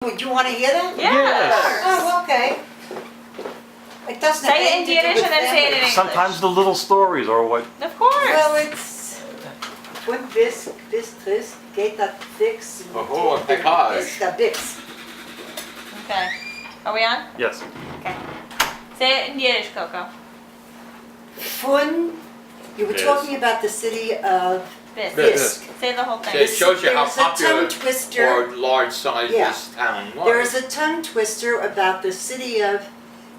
Would you want to hear that? Yes. Oh, okay. It doesn't have Say it in anything to do Yiddish with and then say it in family. English. Sometimes the little stories or what. Of course. Well, it's when bis tris geht dat fix. Oh, a pecage. Bis da bix. Okay. Are we on? Yes. Okay. Say it in Yiddish, Coco. Fun. You were Bis. talking about the city of Bis. Bisk. Say the whole thing. It shows you how There's a popular tongue twister. or large size Yeah. this town was. There is a tongue twister about the city of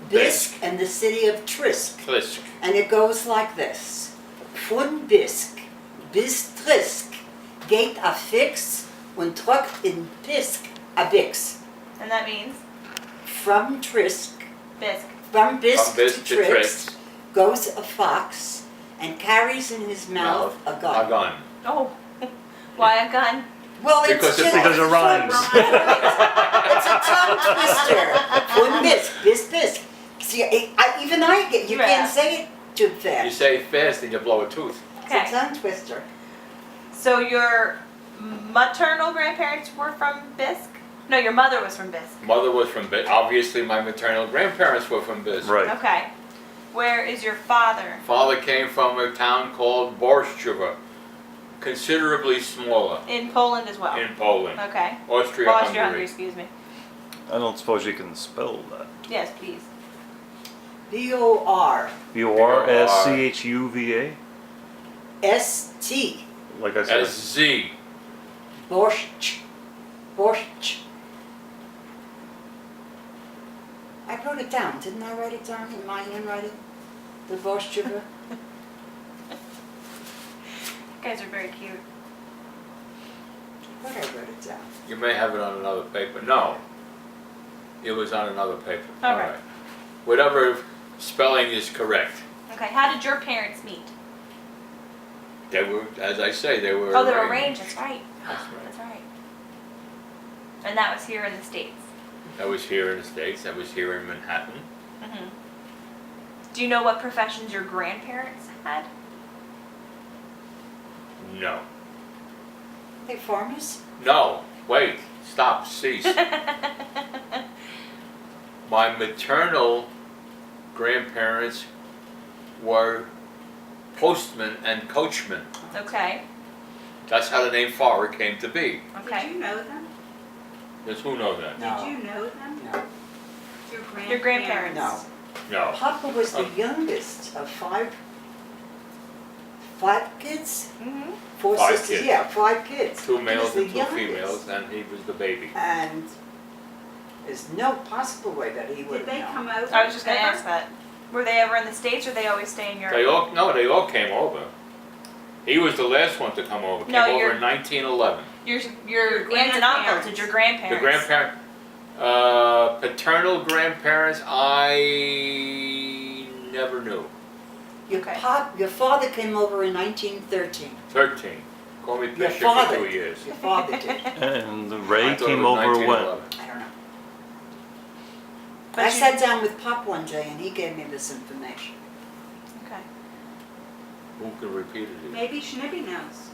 Bisk and the city of Trisk. Trisk. And it goes like this. Von Bisk bis Trisk geht a fix und trockt in Bisk a bix. And that means From Trisk, Bisk. from Bisk, From Bisk to to Trisk goes a fox and carries in his mouth a gun. A gun. Oh. Why a gun? Well, Because it's it rhymes. It's a tongue twister. Von Bisk, bis Bisk. See, even I get, you Yeah. can't say it too You fast. say it fast and you blow a tooth. It's a Okay. tongue twister. So your maternal grandparents were from Bisk? No, your mother was from Bisk. Mother was from Bisk. Obviously, my maternal grandparents were from Bisk. Right. Okay. Where is your father? Father came from a town called Borschuva, considerably smaller In Poland as well. in Poland. Okay. Austria-Hungary. Austria-Hungary, excuse me. I don't suppose you can spell that. Yes, please. B-O-R. B-O-R-S-C-H-U-V-A? S-T. Like I said. S-Z. Borscht. Borscht. I wrote it down. Didn't I write it down in my handwriting? The Borschuva? You guys are very cute. I thought I wrote it down. You may have it on another paper. No. It was on another paper. All right. Whatever spelling is correct. Okay, how did your parents meet? They were, as I say, they were Oh, they were arranged, that's right. That's right. That's right. And that was here in the States. That was here in the States. That was here in Manhattan. Mm-hmm. Do you know what professions your grandparents had? No. They farmers? No. Wait. Stop. Cease. My maternal grandparents were postmen and coachmen. Okay. That's how the name Fahrer came to be. Okay. Did you know them? Does who know that? No. Did you know them? No. Your grandparents. No. No. Papa was the youngest of five kids? Mm-hmm. Four Five sisters? kids. Yeah, 5 kids. Two He males was the and two youngest. females, and he was the baby. And there's no possible way that he would Did they have come known. over? I was just going to ever? ask that. Were they ever in the States or they always stay in Europe? They all came over. He was the last one to come over. Came No, over you're- in 1911. Your Your aunts and uncles, grandparents. did your The grandparents? paternal grandparents, I never knew. Okay. Your father came over in 1913. 13. Call me Your Bishop for father. 2 years. Your father did. And I Ray thought it came was over when? 1911. I don't know. But I you- sat down with Pop one day and he gave me this information. Okay. Who can repeat it? Maybe Schnibby knows.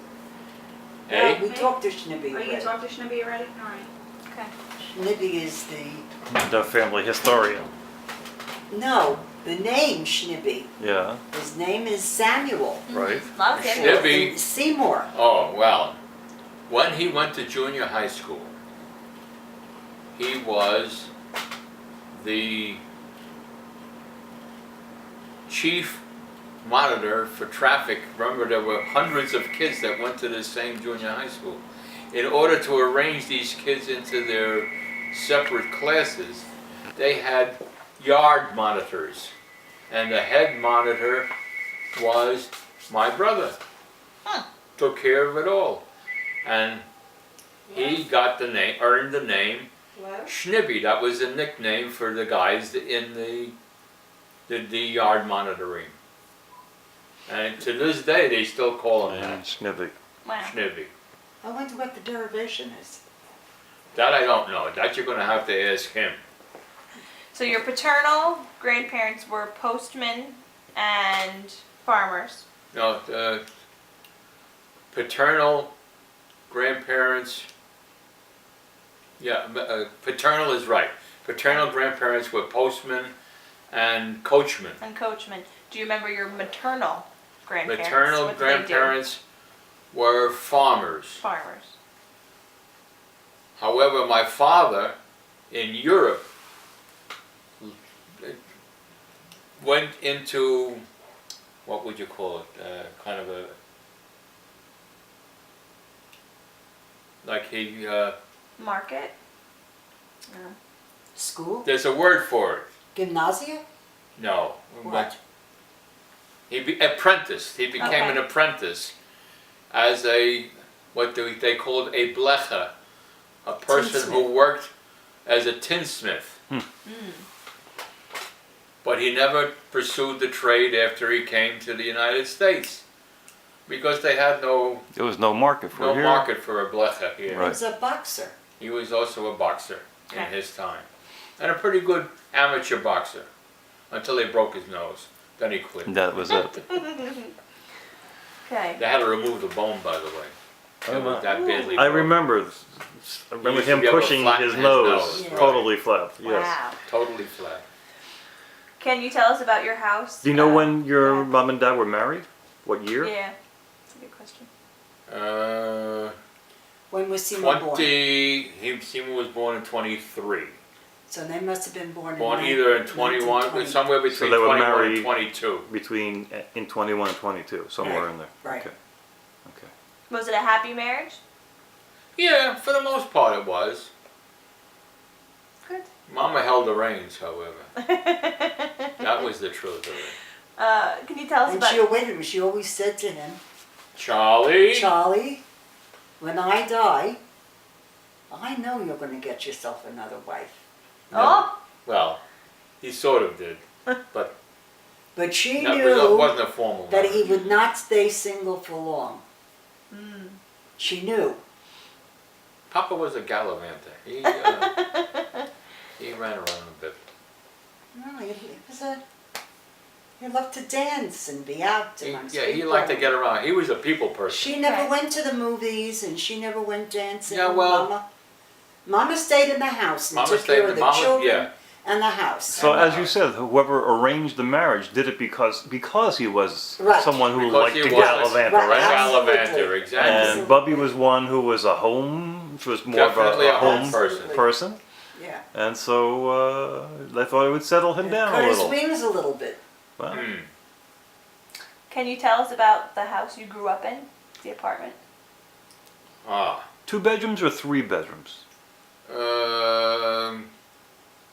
Hey? Well, we talked to Schnibby Oh, you already. talked to Schnibby already? All right. Okay. Schnibby is The family historian. no, the name Schnibby. Yeah, His name is Samuel. right. Love him. Schnibby. In Seymour. Oh, well. When he went to junior high school, he was the chief monitor for traffic. Remember, there were hundreds of kids that went to the same junior high school. In order to arrange these kids into their separate classes, they had yard monitors. And the head monitor was my brother. Huh. Took care of it all. And he got the name, earned the name Hello? Schnibby. That was the nickname for the guys in the yard monitoring. And to this day, they still call him And that, Snivy. Wow. Schnibby. I wonder what the derivation is. That I don't know. That you're going to have to ask him. So your paternal grandparents were postmen and farmers. No, the paternal grandparents Yeah, paternal is right. Paternal grandparents were postmen and coachmen. And coachmen. Do you remember your maternal grandparents? Maternal What did they do? grandparents were farmers. Farmers. However, my father in Europe went into, what would you call it, kind of a, like he, Market? No. School? there's a word for it. Gymnasia? No. What? Apprenticed. He became Okay. an apprentice as a, what they called a blecha, a person who Tinsmith. worked as a tinsmith. But he never pursued the trade after he came to the United States because they had no There was no market for here. market for a blecha here. He Right. was a boxer. He was also a boxer in Okay. his time, and a pretty good amateur boxer until they broke his nose. Then he quit. That was it. Okay. They had to remove the bone, by the way. It was that badly. I broken. remember. I remember used to him be able to pushing flatten his his nose nose, right. totally flat. Yes. Wow. Totally flat. Can you tell us about your house? Do you know when your yeah. mom and dad were married? What year? Yeah. That's a good question. When was Seymour born? Seymour was born in 23. So they must have been born Born in either in 21, 1920. somewhere between they were 21 and married- 22. Between in 21 and 22, somewhere Right, in there. right. Okay. Okay. Was it a happy marriage? Yeah, for the most part it was. Good. Mama held the reins, however. That was the truth of it. Can you tell us And about? she always said to him, Charlie? Charlie, when I die, I know you're going to get yourself another wife. No. Oh. Well, he sort of did, but But she that knew wasn't a formal that he marriage. would not stay single for long. Mm. She knew. Papa was a gallivanter. He ran around a bit. No, he loved to dance and be out amongst He people. liked to get around. He was a people person. She never Right. went to the movies and she never went dancing. Yeah, well- Mama stayed in the house and Mama took stayed care in of the the mama- children yeah. and the house. So And, as you said, whoever arranged the marriage did it because he was Right. someone who Because liked he to was- gallivant, Right. right? Gallivanter, Absolutely. exactly. And Bubby was one who was a home, she was more Definitely of a a home home person. person. Yeah. And so they thought it would settle him down Cut a his little. wings a little bit. Well, Hmm. Can you tell us about the house you grew up in? The apartment. Ah. 2 bedrooms or 3 bedrooms?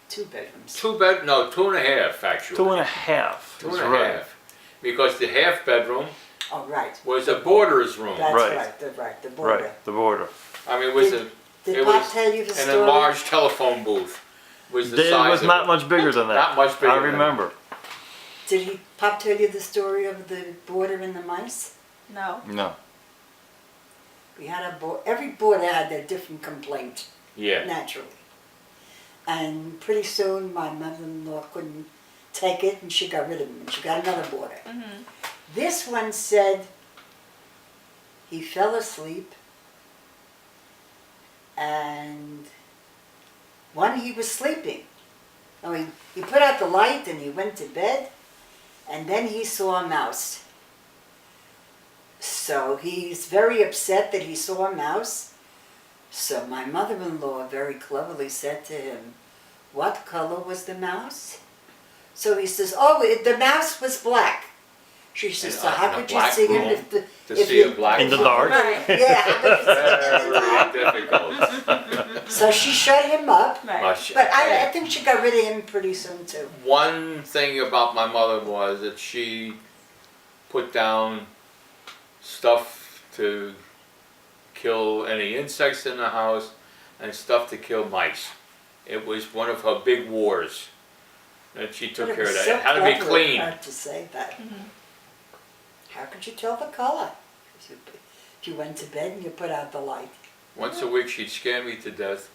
2 bedrooms. 2.5 actually. 2.5. Two That's and a right. half. Because the half bedroom Oh, right. was a boarder's room. That's Right. right. The border. Right, the border. I mean, it was Did it Pop was tell you the an story? enlarged telephone booth. Was the It size was of not it. much bigger than that. Not much bigger I than remember. Did Pop tell you the story of the border and the mice? No. No. We had every border had their different complaint, Yeah. naturally. And pretty soon my mother-in-law couldn't take it and she got rid of him and she got another border. Mm-hmm. This one said he fell asleep and when he was sleeping, he put out the light and he went to bed and then he saw a mouse. So he's very upset that he saw a mouse. So my mother-in-law very cleverly said to him, "What color was the mouse?" So he says, "Oh, the mouse was black." She says, And, "So how in a could you black see him room if the To if see you- a black In the dark? Right. Yeah, how could you see him in the dark?" Very difficult. So she shut him up. Right. But I think she got rid of him pretty soon too. One thing about my mother was that she put down stuff to kill any insects in the house and stuff to kill mice. It was one of her big wars that she took But care of was that. so It had to be clever of clean. her to say that. Mm-hmm. How could you tell the color? If you went to bed and you put out the light. Once a week she'd scare me to death.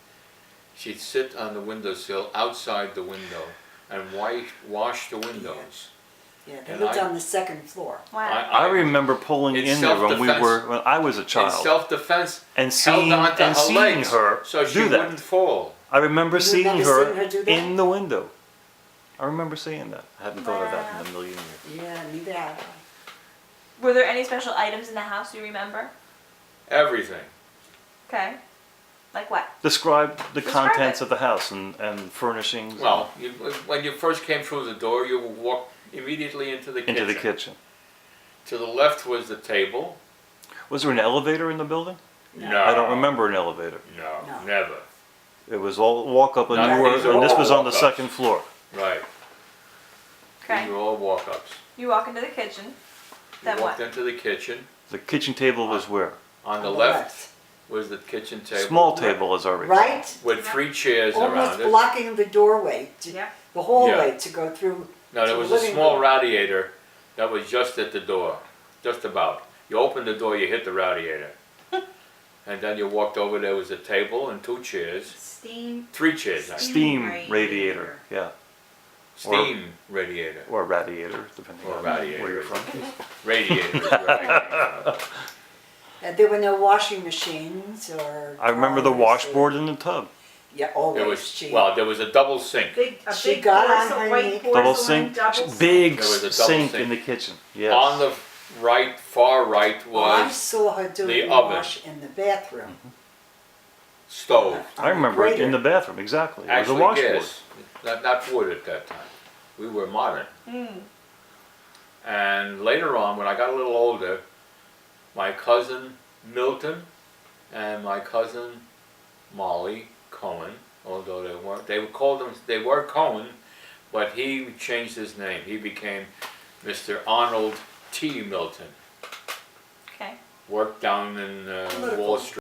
She'd sit on the windowsill outside the window and wash the windows. Yeah, they And lived I- on the second floor. Wow. I remember pulling In in there self-defense- when I was a In child self-defense, and held onto her seeing legs her so she do that. wouldn't fall. I remember You seeing remember her seeing her do that? in the window. I remember seeing that. I hadn't thought of that Wow. in a million years. Yeah, neither have I. Were there any special items in the house you remember? Everything. Okay. Like what? Describe the Describe contents it. of the house and furnishings Well, when you first came through the door, you walked immediately into the kitchen. into the kitchen. To the left was the table. Was there an elevator in the building? No. I don't remember an elevator. No, No. never. It was all walk up and None you of these are and this all was on the walk-ups. second floor. Right. Okay. These were all walk-ups. You walk into the kitchen. You Then walked what? into the kitchen. The kitchen table was where? On the left was the kitchen table. Small table, as I recall. Right? With 3 chairs Almost around it. blocking the doorway, Yep. the hallway to go through. No, there to was the a living small room. radiator that was just at the door. Just about. You opened the door, you hit the radiator. And then you walked over, there was a table and 2 chairs. Steam. 3 chairs, actually. Steam Radiator. radiator, yeah. Steam radiator. Or radiator, depending Or on radiator. where you're from. Radiator is where I came from. There were no washing machines or. I remember the dryers or- washboard in the tub. Yeah, There always. was, well, there was a double sink. A She big got on porcelain, her white knee. porcelain, Double sink, big There was a double sink sink. in the kitchen. Yes. On the right, far right I was saw her doing the the oven. wash in the bathroom. stove. on I the remember it grater. in the bathroom, exactly. It was a Actually washboard. gas, not wood at that time. We were modern. Mm. And later on, when I got a little older, my cousin Milton and my cousin Molly Cohen, although they were Cohen, but he changed his name. He became Mr. Arnold T. Milton. Okay. Worked down in Political. Wall Street.